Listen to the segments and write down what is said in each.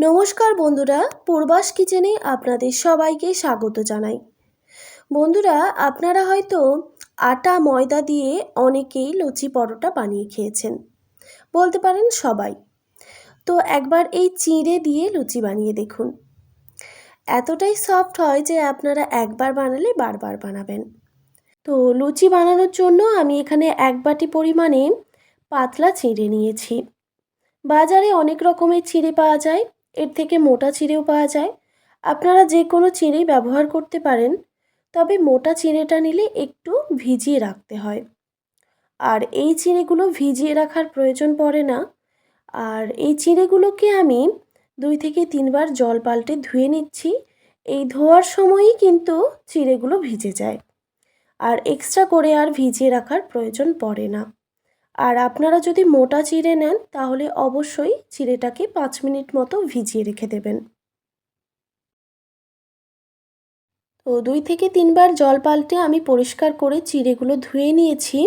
নমস্কার বন্ধুরা, পূর্বাস কিচেনে আপনাদের সবাইকে স্বাগত জানাই। বন্ধুরা, আপনারা হয়তো আটা ময়দা দিয়ে অনেকেই লুচি পরোটা বানিয়ে খেয়েছেন, বলতে পারেন সবাই। তো একবার এই চিঁড়ে দিয়ে লুচি বানিয়ে দেখুন। এতটাই সফট হয় যে আপনারা একবার বানালে বারবার বানাবেন। তো লুচি বানানোর জন্য আমি এখানে 1 বাটি পরিমাণে পাতলা চিঁড়ে নিয়েছি। বাজারে অনেক রকমের চিঁড়ে পাওয়া যায়, এর থেকে মোটা চিঁড়েও পাওয়া যায়। আপনারা যে কোনো চিঁড়েই ব্যবহার করতে পারেন, তবে মোটা চিঁড়েটা নিলে একটু ভিজিয়ে রাখতে হয়। আর এই চিঁড়েগুলো ভিজিয়ে রাখার প্রয়োজন পড়ে না। আর এই চিঁড়েগুলোকে আমি 2 থেকে 3 বার জল পাল্টে ধুয়ে নিচ্ছি। এই ধোয়ার সময়ই কিন্তু চিঁড়েগুলো ভিজে যায়, আর এক্সট্রা করে আর ভিজিয়ে রাখার প্রয়োজন পড়ে না। আর আপনারা যদি মোটা চিঁড়ে নেন তাহলে অবশ্যই চিঁড়েটাকে 5 মিনিট মতো ভিজিয়ে রেখে দেবেন। তো 2 থেকে 3 বার জল পাল্টে আমি পরিষ্কার করে চিঁড়েগুলো ধুয়ে নিয়েছি।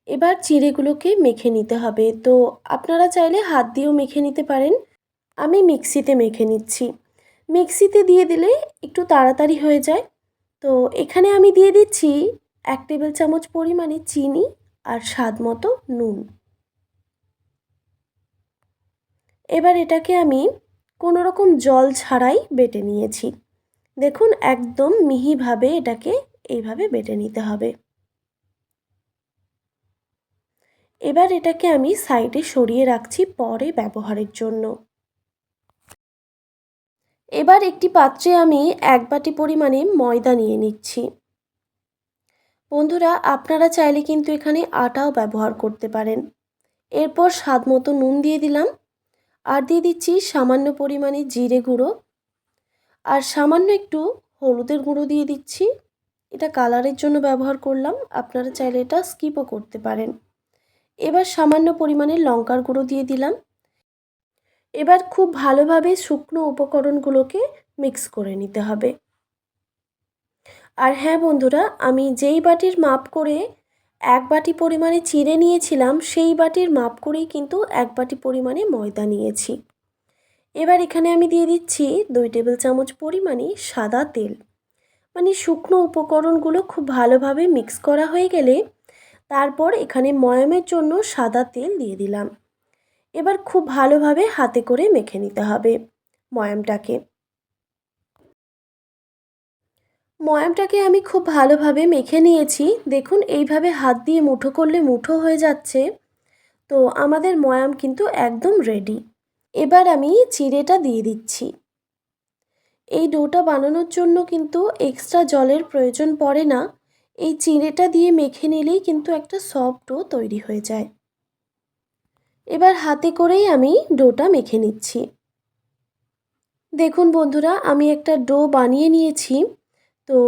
এবার চিঁড়েগুলোকে মেখে নিতে হবে। তো আপনারা চাইলে হাত দিয়েও মেখে নিতে পারেন। আমি মিক্সিতে মেখে নিচ্ছি। মিক্সিতে দিয়ে দিলে একটু তাড়াতাড়ি হয়ে যায়। তো এখানে আমি দিয়ে দিচ্ছি 1 টেবিল চামচ পরিমাণে চিনি আর স্বাদ মতো নুন। এবার এটাকে আমি কোনো রকম জল ছাড়াই বেটে নিয়েছি। দেখুন, একদম মিহিভাবে এটাকে এইভাবে বেটে নিতে হবে। এবার এটাকে আমি সাইডে সরিয়ে রাখছি পরে ব্যবহারের জন্য। এবার একটি পাত্রে আমি 1 বাটি পরিমাণে ময়দা নিয়ে নিচ্ছি। বন্ধুরা, আপনারা চাইলে কিন্তু এখানে আটাও ব্যবহার করতে পারেন। এরপর স্বাদ মতো নুন দিয়ে দিলাম, আর দিয়ে দিচ্ছি সামান্য পরিমাণে জিরে গুঁড়ো, আর সামান্য একটু হলুদের গুঁড়ো দিয়ে দিচ্ছি। এটা কালারের জন্য ব্যবহার করলাম, আপনারা চাইলে এটা স্কিপও করতে পারেন। এবার সামান্য পরিমাণে লঙ্কার গুঁড়ো দিয়ে দিলাম। এবার খুব ভালোভাবে শুকনো উপকরণগুলোকে মিক্স করে নিতে হবে। আর হ্যাঁ বন্ধুরা, আমি যেই বাটির মাপ করে 1 বাটি পরিমাণে চিঁড়ে নিয়েছিলাম, সেই বাটির মাপ করেই কিন্তু 1 বাটি পরিমাণে ময়দা নিয়েছি। এবার এখানে আমি দিয়ে দিচ্ছি 2 টেবিল চামচ পরিমাণে সাদা তেল। মানে শুকনো উপকরণগুলো খুব ভালোভাবে মিক্স করা হয়ে গেলে তারপর এখানে ময়ামের জন্য সাদা তেল দিয়ে দিলাম। এবার খুব ভালোভাবে হাতে করে মেখে নিতে হবে ময়ামটাকে। ময়ামটাকে আমি খুব ভালোভাবে মেখে নিয়েছি। দেখুন, এইভাবে হাত দিয়ে মুঠো করলে মুঠো হয়ে যাচ্ছে। তো আমাদের ময়াম কিন্তু একদম রেডি। এবার আমি চিঁড়েটা দিয়ে দিচ্ছি। এই ডোটা বানানোর জন্য কিন্তু এক্সট্রা জলের প্রয়োজন পড়ে না। এই চিঁড়েটা দিয়ে মেখে নিলেই কিন্তু একটা সফট ডো তৈরি হয়ে যায়। এবার হাতে করেই আমি ডোটা মেখে নিচ্ছি। দেখুন বন্ধুরা, আমি একটা ডো বানিয়ে নিয়েছি। তো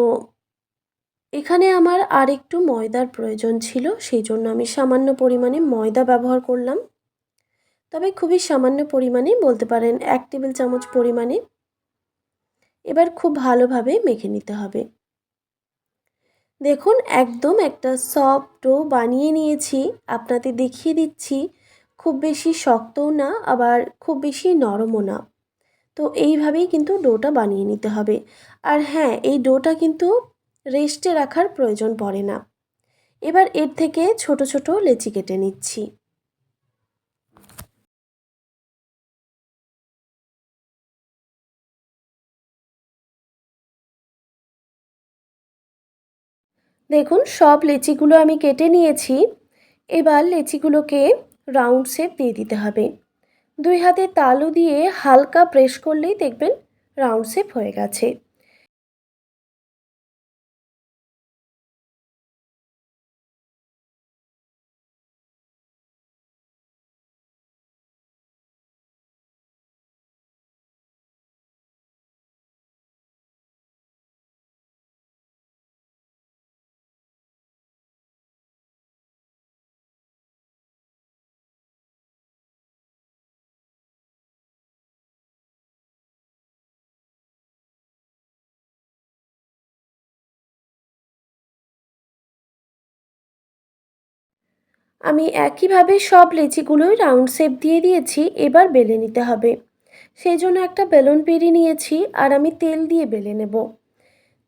এখানে আমার আর একটু ময়দার প্রয়োজন ছিল, সেই জন্য আমি সামান্য পরিমাণে ময়দা ব্যবহার করলাম। তবে খুবই সামান্য পরিমাণে, বলতে পারেন 1 টেবিল চামচ পরিমাণে। এবার খুব ভালোভাবে মেখে নিতে হবে। দেখুন, একদম একটা সফট ডো বানিয়ে নিয়েছি। আপনাদের দেখিয়ে দিচ্ছি, খুব বেশি শক্তও না, আবার খুব বেশি নরমও না। তো এইভাবেই কিন্তু ডোটা বানিয়ে নিতে হবে। আর হ্যাঁ, এই ডোটা কিন্তু রেস্টে রাখার প্রয়োজন পড়ে না। এবার এর থেকে ছোট ছোট লেচি কেটে নিচ্ছি। দেখুন, সব লেচিগুলো আমি কেটে নিয়েছি। এবার লেচিগুলোকে রাউন্ড শেপ দিয়ে দিতে হবে। 2 হাতে তালু দিয়ে হালকা প্রেস করলেই দেখবেন রাউন্ড শেপ হয়ে গেছে। আমি একইভাবে সব লেচিগুলোই রাউন্ড শেপ দিয়ে দিয়েছি। এবার বেলে নিতে হবে। সেই জন্য একটা বেলুন পিঁড়ি নিয়েছি আর আমি তেল দিয়ে বেলে নেব।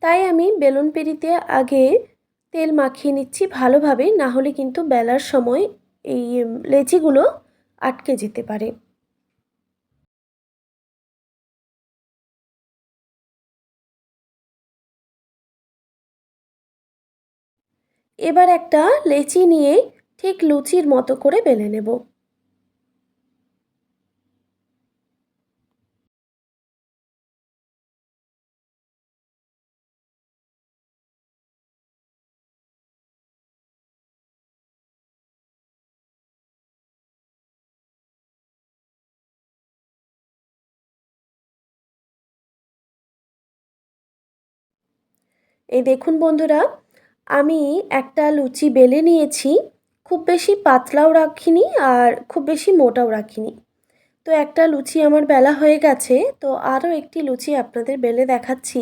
তাই আমি বেলুন পিঁড়িতে আগে তেল মাখিয়ে নিচ্ছি ভালোভাবে, না হলে কিন্তু বেলার সময় এই লেচিগুলো আটকে যেতে পারে। এবার একটা লেচি নিয়ে ঠিক লুচির মতো করে বেলে নেব। এই দেখুন বন্ধুরা, আমি একটা লুচি বেলে নিয়েছি। খুব বেশি পাতলাও রাখিনি আর খুব বেশি মোটাও রাখিনি। তো একটা লুচি আমার বেলা হয়ে গেছে। তো আরও একটি লুচি আপনাদের বেলে দেখাচ্ছি।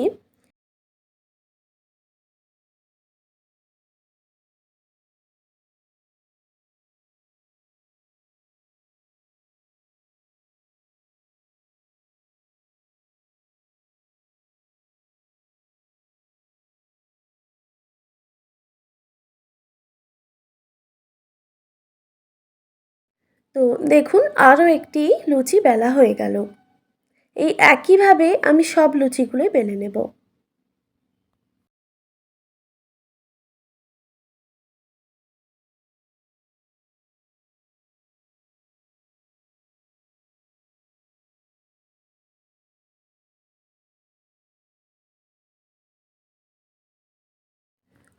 তো দেখুন আরও একটি লুচি বেলা হয়ে গেল। এই একইভাবে আমি সব লুচিগুলোই বেলে নেব।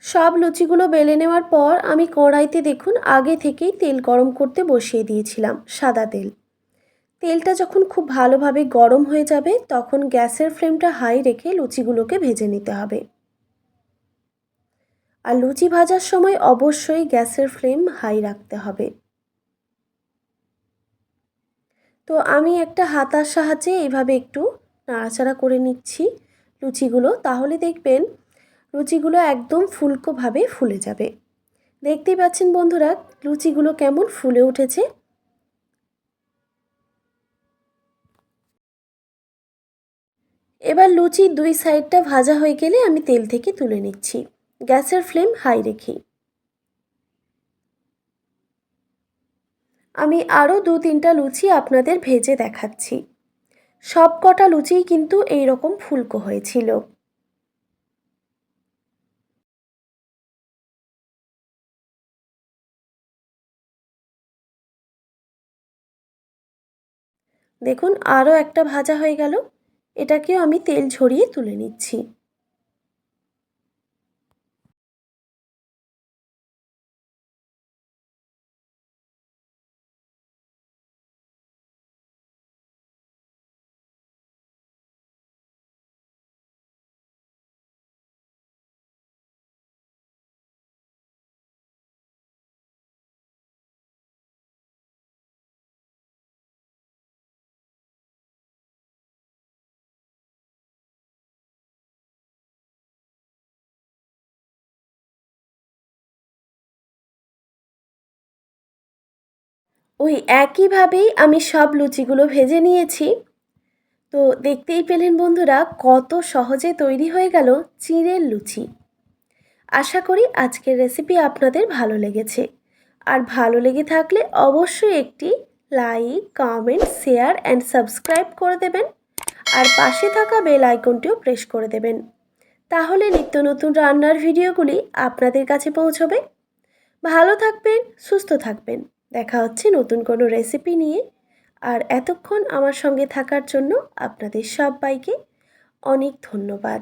সব লুচিগুলো বেলে নেওয়ার পর আমি কড়াইতে দেখুন আগে থেকেই তেল গরম করতে বসিয়ে দিয়েছিলাম, সাদা তেল। তেলটা যখন খুব ভালোভাবে গরম হয়ে যাবে তখন গ্যাসের ফ্লেমটা হাই রেখে লুচিগুলোকে ভেজে নিতে হবে। আর লুচি ভাজার সময় অবশ্যই গ্যাসের ফ্লেম হাই রাখতে হবে। তো আমি একটা হাতার সাহায্যে এইভাবে একটু নাড়াচাড়া করে নিচ্ছি লুচিগুলো, তাহলে দেখবেন লুচিগুলো একদম ফুলকোভাবে ফুলে যাবে। দেখতেই পাচ্ছেন বন্ধুরা লুচিগুলো কেমন ফুলে উঠেছে। এবার লুচির দুই সাইডটা ভাজা হয়ে গেলে আমি তেল থেকে তুলে নিচ্ছি, গ্যাসের ফ্লেম হাই রেখে। আমি আরও 2-3টা লুচি আপনাদের ভেজে দেখাচ্ছি। সব কটা লুচিই কিন্তু এই রকম ফুলকো হয়েছিল। দেখুন আরও একটা ভাজা হয়ে গেল। এটাকেও আমি তেল ঝরিয়ে তুলে নিচ্ছি। ওই একইভাবেই আমি সব লুচিগুলো ভেজে নিয়েছি। তো দেখতেই পেলেন বন্ধুরা কত সহজে তৈরি হয়ে গেল চিঁড়ের লুচি। আশা করি আজকের রেসিপি আপনাদের ভালো লেগেছে। আর ভালো লেগে থাকলে অবশ্যই একটি like, comment, share and subscribe করে দেবেন। আর পাশে থাকা বেল আইকনটিও প্রেস করে দেবেন। তাহলে নিত্য নতুন রান্নার ভিডিওগুলি আপনাদের কাছে পৌঁছবে। ভালো থাকবেন, সুস্থ থাকবেন। দেখা হচ্ছে নতুন কোনো রেসিপি নিয়ে। আর এতক্ষণ আমার সঙ্গে থাকার জন্য আপনাদের সবাইকে অনেক ধন্যবাদ।